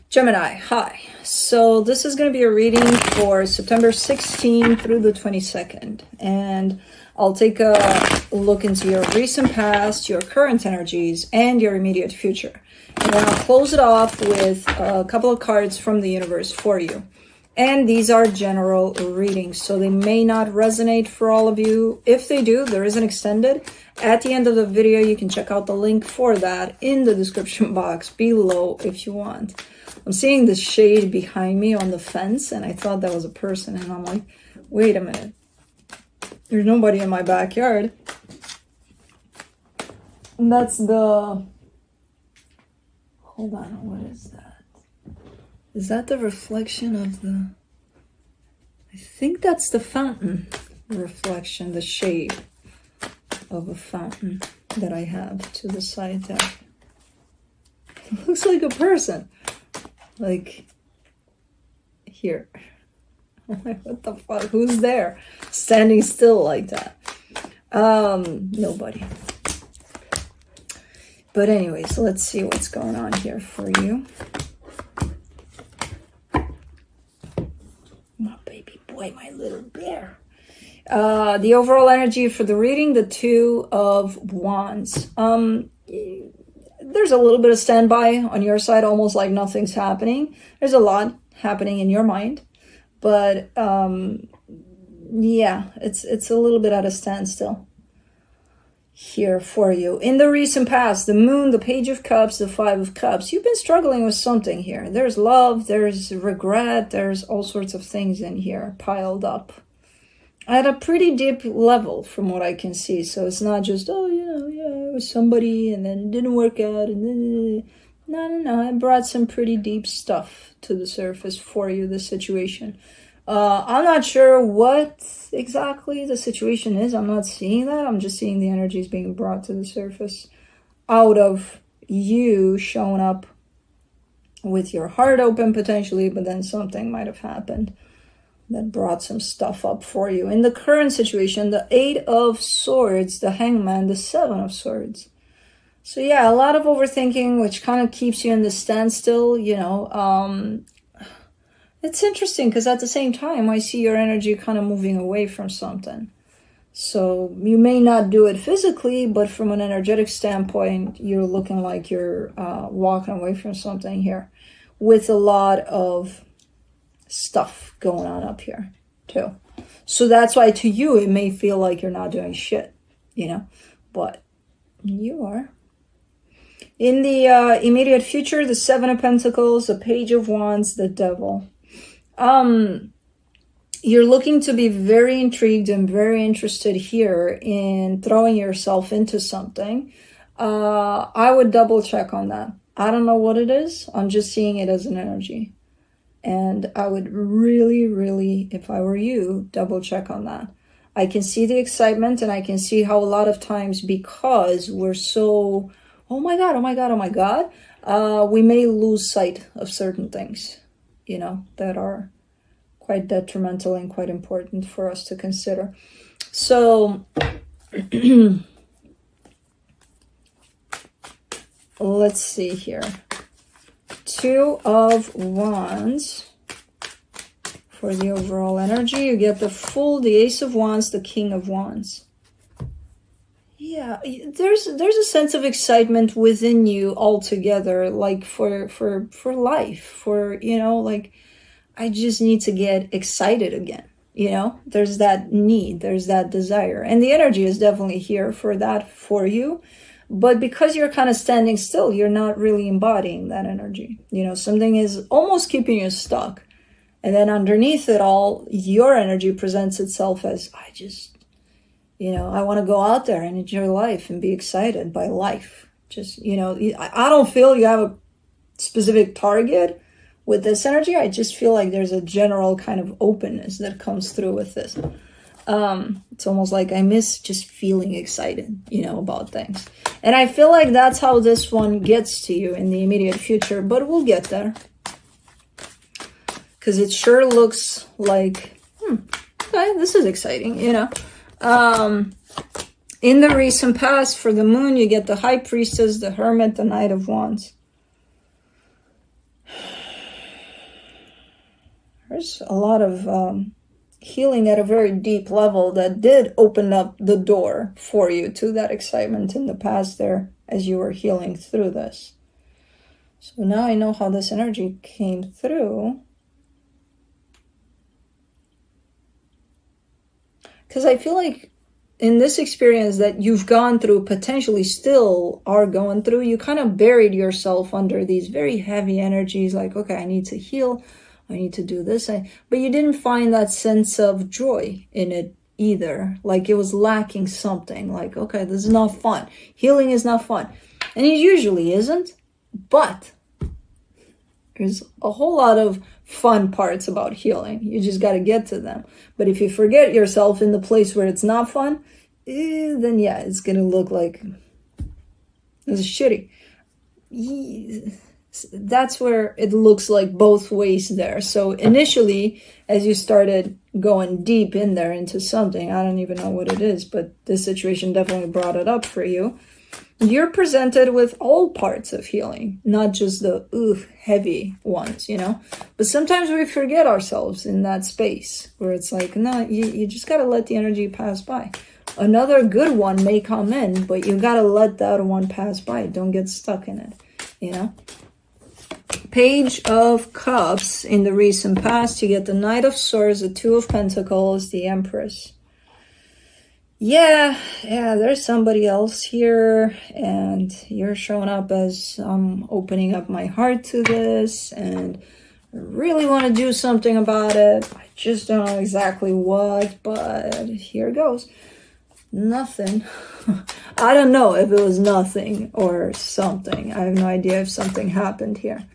Gemini, hi. So this is going to be a reading for September 16th through the 22nd. And I'll take a look into your recent past, your current energies, and your immediate future. And then I'll close it off with a couple of cards from the universe for you. And these are general readings, so they may not resonate for all of you. If they do, there is an extended. At the end of the video, you can check out the link for that in the description box below if you want. I'm seeing this shade behind me on the fence, and I thought that was a person, and I'm like, wait a minute. There's nobody in my backyard. And that's the... Hold on, what is that? Is that the reflection of the... I think that's the fountain reflection, the shade of a fountain that I have to the side there. It looks like a person. Like, here. I'm like, what the fuck? Who's there? Standing still like that. Nobody. But anyways, let's see what's going on here for you. My baby boy, my little bear. The overall energy for the reading, the Two of Wands. There's a little bit of standby on your side, almost like nothing's happening. There's a lot happening in your mind. But, yeah, it's a little bit at a standstill here for you. In the recent past, the Moon, the Page of Cups, the Five of Cups, you've been struggling with something here. There's love, there's regret, there's all sorts of things in here piled up at a pretty deep level from what I can see. So it's not just, oh, yeah, it was somebody and then it didn't work out. And then, no, I brought some pretty deep stuff to the surface for you, this situation. I'm not sure what exactly the situation is. I'm not seeing that. I'm just seeing the energies being brought to the surface out of you showing up with your heart open potentially, but then something might have happened that brought some stuff up for you. In the current situation, the Eight of Swords, the Hangman, the Seven of Swords. So yeah, a lot of overthinking, which kind of keeps you in the standstill, you know. It's interesting because at the same time, I see your energy kind of moving away from something. So you may not do it physically, but from an energetic standpoint, you're looking like you're walking away from something here with a lot of stuff going on up here too. So that's why to you, it may feel like you're not doing shit, you know, but you are. In the immediate future, the Seven of Pentacles, the Page of Wands, the Devil. You're looking to be very intrigued and very interested here in throwing yourself into something. I would double check on that. I don't know what it is. I'm just seeing it as an energy. And I would really, really, if I were you, double check on that. I can see the excitement and I can see how a lot of times because we're so, oh my God, we may lose sight of certain things, you know, that are quite detrimental and quite important for us to consider. So let's see here. Two of Wands for the overall energy. You get the Fool, the Ace of Wands, the King of Wands. Yeah, there's a sense of excitement within you altogether, like for life, for, you know, like I just need to get excited again. You know, there's that need, there's that desire, and the energy is definitely here for that for you. But because you're kind of standing still, you're not really embodying that energy. You know, something is almost keeping you stuck. And then underneath it all, your energy presents itself as, I just, you know, I want to go out there and enjoy life and be excited by life. Just, you know, I don't feel you have a specific target with this energy. I just feel like there's a general kind of openness that comes through with this. It's almost like I miss just feeling excited, you know, about things. And I feel like that's how this one gets to you in the immediate future, but we'll get there. Because it sure looks like, okay, this is exciting, you know. In the recent past, for the Moon, you get the High Priestess, the Hermit, the Knight of Wands. there's a lot of healing at a very deep level that did open up the door for you to that excitement in the past there as you were healing through this. So now I know how this energy came through. Because I feel like in this experience that you've gone through, potentially still are going through, you kind of buried yourself under these very heavy energies, like, okay, I need to heal, I need to do this. But you didn't find that sense of joy in it either. Like it was lacking something, like, okay, this is not fun. Healing is not fun. And it usually isn't, but there's a whole lot of fun parts about healing. You just got to get to them. But if you forget yourself in the place where it's not fun, then yeah, it's going to look like it's shitty. That's where it looks like both ways there. So initially, as you started going deep in there into something, I don't even know what it is, but this situation definitely brought it up for you. You're presented with all parts of healing, not just the heavy ones, you know. But sometimes we forget ourselves in that space where it's like, no, you just got to let the energy pass by. Another good one may come in, but you got to let that one pass by. Don't get stuck in it, you know. Page of Cups in the recent past, you get the Knight of Swords, the Two of Pentacles, the Empress. Yeah, there's somebody else here, and you're showing up as I'm opening up my heart to this, and I really want to do something about it. I just don't know exactly what, but here goes. Nothing. I don't know if it was nothing or something. I have no idea if something happened here.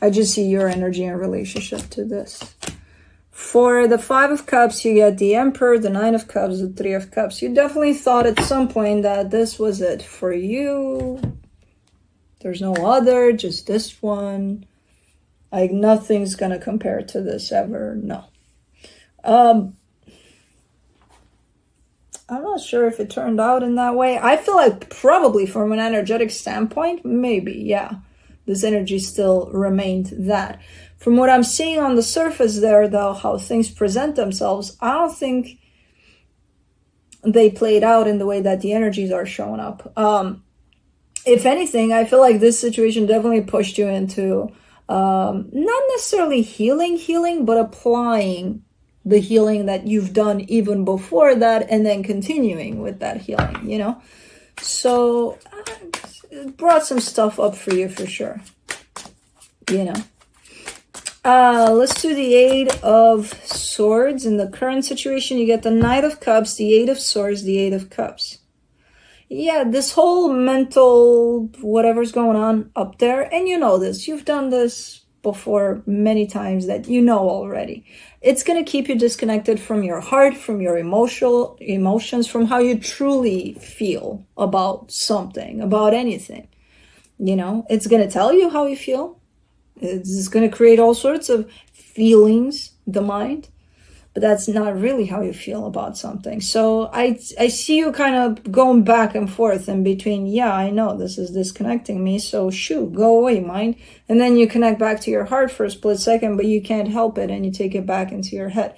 I just see your energy in relationship to this. For the Five of Cups, you get the Emperor, the Nine of Cups, the Three of Cups. You definitely thought at some point that this was it for you. There's no other, just this one. Like nothing's gonna compare to this ever, no. I'm not sure if it turned out in that way. I feel like probably from an energetic standpoint, maybe, yeah. This energy still remained that. From what I'm seeing on the surface there, though, how things present themselves, I don't think they played out in the way that the energies are showing up. If anything, I feel like this situation definitely pushed you into not necessarily healing, but applying the healing that you've done even before that and then continuing with that healing, you know? So it brought some stuff up for you for sure, you know? Let's do the Eight of Swords. In the current situation, you get the Knight of Cups, the Eight of Swords, the Eight of Cups. Yeah, this whole mental whatever's going on up there, and you know this. You've done this before many times that you know already. It's going to keep you disconnected from your heart, from your emotions, from how you truly feel about something, about anything. You know, it's going to tell you how you feel. It's going to create all sorts of feelings, the mind, but that's not really how you feel about something. So I see you kind of going back and forth in between, yeah, I know this is disconnecting me, so shoot, go away, mind. And then you connect back to your heart for a split second, but you can't help it, and you take it back into your head.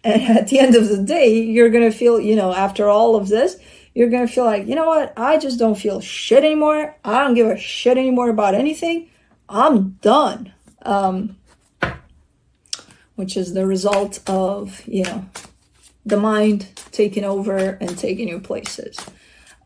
And at the end of the day, you're going to feel, you know, after all of this, you're going to feel like, you know what, I just don't feel shit anymore. I don't give a shit anymore about anything. I'm done. Which is the result of, you know, the mind taking over and taking you places.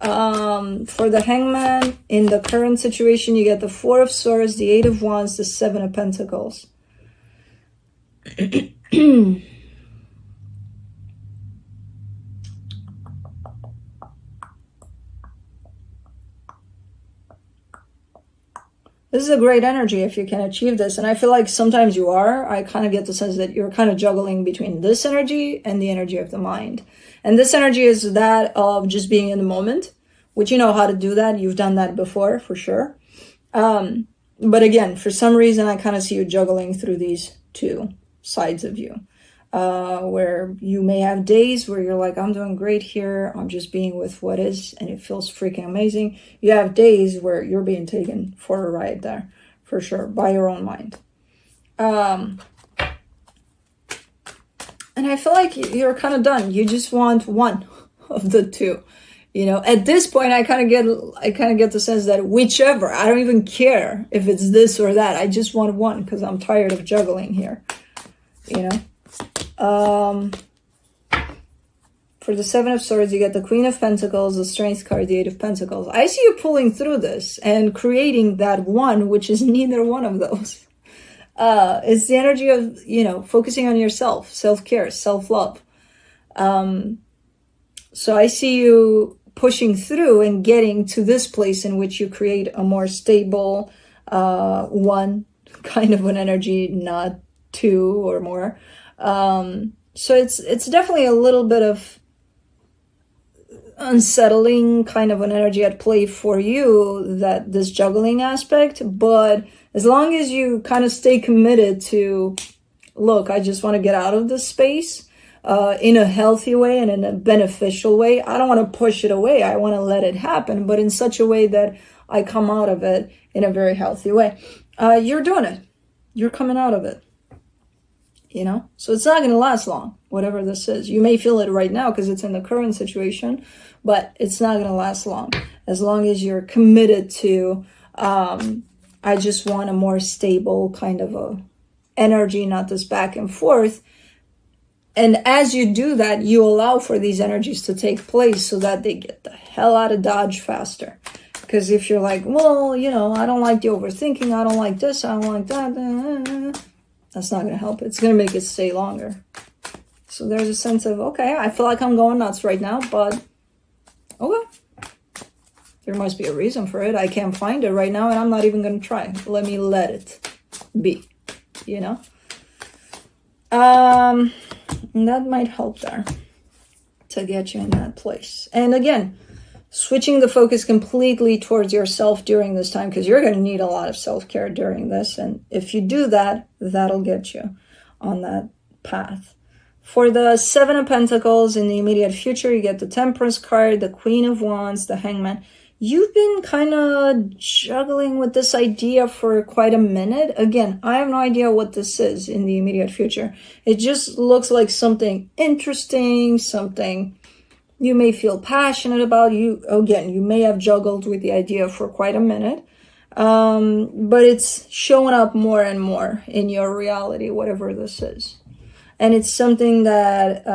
For the Hangman, in the current situation, you get the Four of Swords, the Eight of Wands, the Seven of Pentacles. This is a great energy if you can achieve this. And I feel like sometimes you are. I kind of get the sense that you're kind of juggling between this energy and the energy of the mind. And this energy is that of just being in the moment, which you know how to do that. You've done that before, for sure. But again, for some reason, I kind of see you juggling through these two sides of you. Where you may have days where you're like, I'm doing great here. I'm just being with what is, and it feels freaking amazing. You have days where you're being taken for a ride there, for sure, by your own mind. And I feel like you're kind of done. You just want one of the two. You know, at this point, I kind of get the sense that whichever, I don't even care if it's this or that. I just want one because I'm tired of juggling here. You know, for the Seven of Swords, you get the Queen of Pentacles, the Strength card, the Eight of Pentacles. I see you pulling through this and creating that one, which is neither one of those. It's the energy of, you know, focusing on yourself, self-care, self-love. So I see you pushing through and getting to this place in which you create a more stable one kind of an energy, not two or more. So it's definitely a little bit of unsettling kind of an energy at play for you, that this juggling aspect. But as long as you kind of stay committed to, look, I just want to get out of this space in a healthy way and in a beneficial way. I don't want to push it away. I want to let it happen, but in such a way that I come out of it in a very healthy way. You're doing it. You're coming out of it. You know? So it's not going to last long, whatever this is. You may feel it right now because it's in the current situation, but it's not going to last long. As long as you're committed to, I just want a more stable kind of a energy, not this back and forth. And as you do that, you allow for these energies to take place so that they get the hell out of Dodge faster. Because if you're like, well, you know, I don't like the overthinking, I don't like this, I don't like that, that's not going to help. It's going to make it stay longer. So there's a sense of, okay, I feel like I'm going nuts right now, but okay. There must be a reason for it. I can't find it right now, and I'm not even going to try. Let me let it be, you know? And that might help there to get you in that place. And again, switching the focus completely towards yourself during this time, because you're going to need a lot of self-care during this. And if you do that, that'll get you on that path. For the Seven of Pentacles in the immediate future, you get the Temperance card, the Queen of Wands, the Hangman. You've been kind of juggling with this idea for quite a minute. Again, I have no idea what this is in the immediate future. It just looks like something interesting, something you may feel passionate about. You may have juggled with the idea for quite a minute. But it's showing up more and more in your reality, whatever this is. And it's something that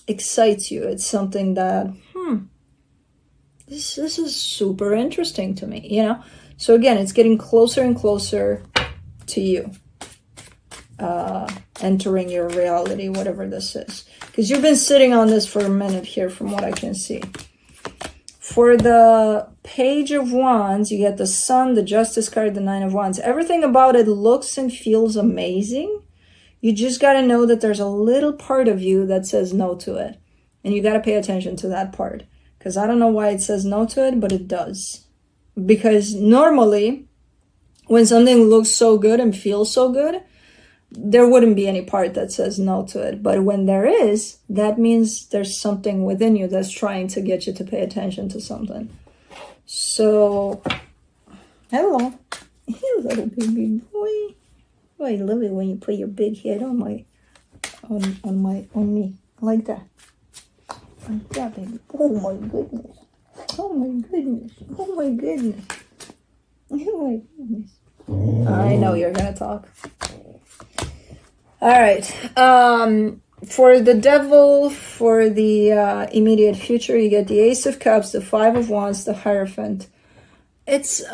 excites you. It's something that, this is super interesting to me, you know? So again, it's getting closer and closer to you. Entering your reality, whatever this is. Because you've been sitting on this for a minute here from what I can see. For the Page of Wands, you get the Sun, the Justice card, the Nine of Wands. Everything about it looks and feels amazing. You just got to know that there's a little part of you that says no to it. And you got to pay attention to that part. Because I don't know why it says no to it, but it does. Because normally, when something looks so good and feels so good, there wouldn't be any part that says no to it. But when there is, that means there's something within you that's trying to get you to pay attention to something. So, hello. Little baby boy. Oh, I love it when you put your big head on me. Like that. Like that, baby. Oh my goodness. Oh my goodness. Oh my goodness. Oh my goodness. I know you're gonna talk. All right. For the Devil, for the immediate future, you get the Ace of Cups, the Five of Wands, the Hierophant. It's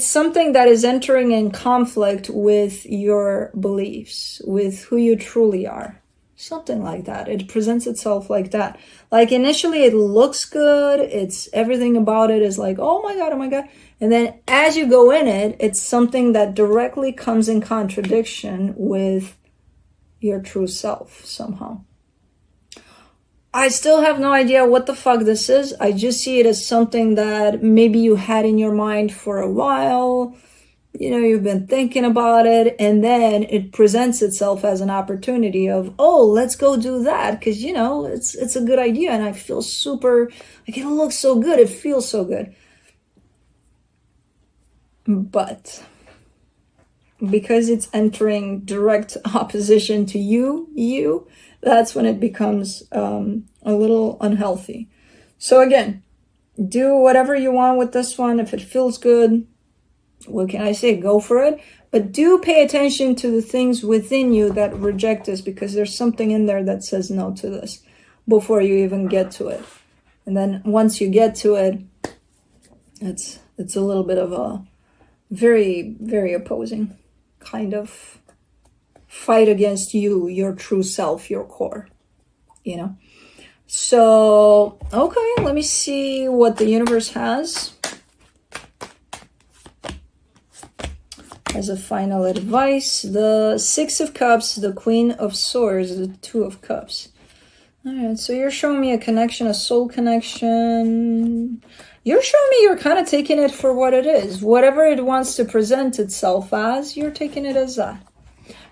something that is entering in conflict with your beliefs, with who you truly are. Something like that. It presents itself like that. Like initially it looks good. It's everything about it is like, oh my God, oh my God. And then as you go in it, it's something that directly comes in contradiction with your true self somehow. I still have no idea what the fuck this is. I just see it as something that maybe you had in your mind for a while. You know, you've been thinking about it, and then it presents itself as an opportunity of, oh, let's go do that, because, you know, it's a good idea, and I feel super, like, it looks so good, it feels so good. But because it's entering direct opposition to you, that's when it becomes a little unhealthy. So again, do whatever you want with this one. If it feels good, what can I say? Go for it. But do pay attention to the things within you that reject this, because there's something in there that says no to this before you even get to it. And then once you get to it, it's a little bit of a very, very opposing kind of fight against you, your true self, your core, you know? So, okay, let me see what the universe has as a final advice. The Six of Cups, the Queen of Swords, the Two of Cups. All right, so you're showing me a connection, a soul connection. You're showing me you're kind of taking it for what it is. Whatever it wants to present itself as, you're taking it as that.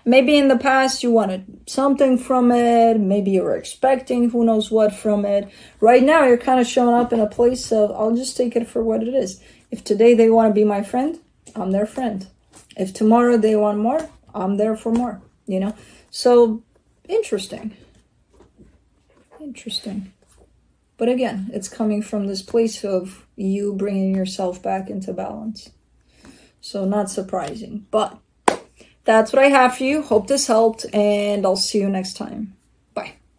Maybe in the past you wanted something from it. Maybe you were expecting who knows what from it. Right now you're kind of showing up in a place of, I'll just take it for what it is. If today they want to be my friend, I'm their friend. If tomorrow they want more, I'm there for more, you know? So, interesting. Interesting. But again, it's coming from this place of you bringing yourself back into balance. So not surprising. But that's what I have for you. Hope this helped, and I'll see you next time.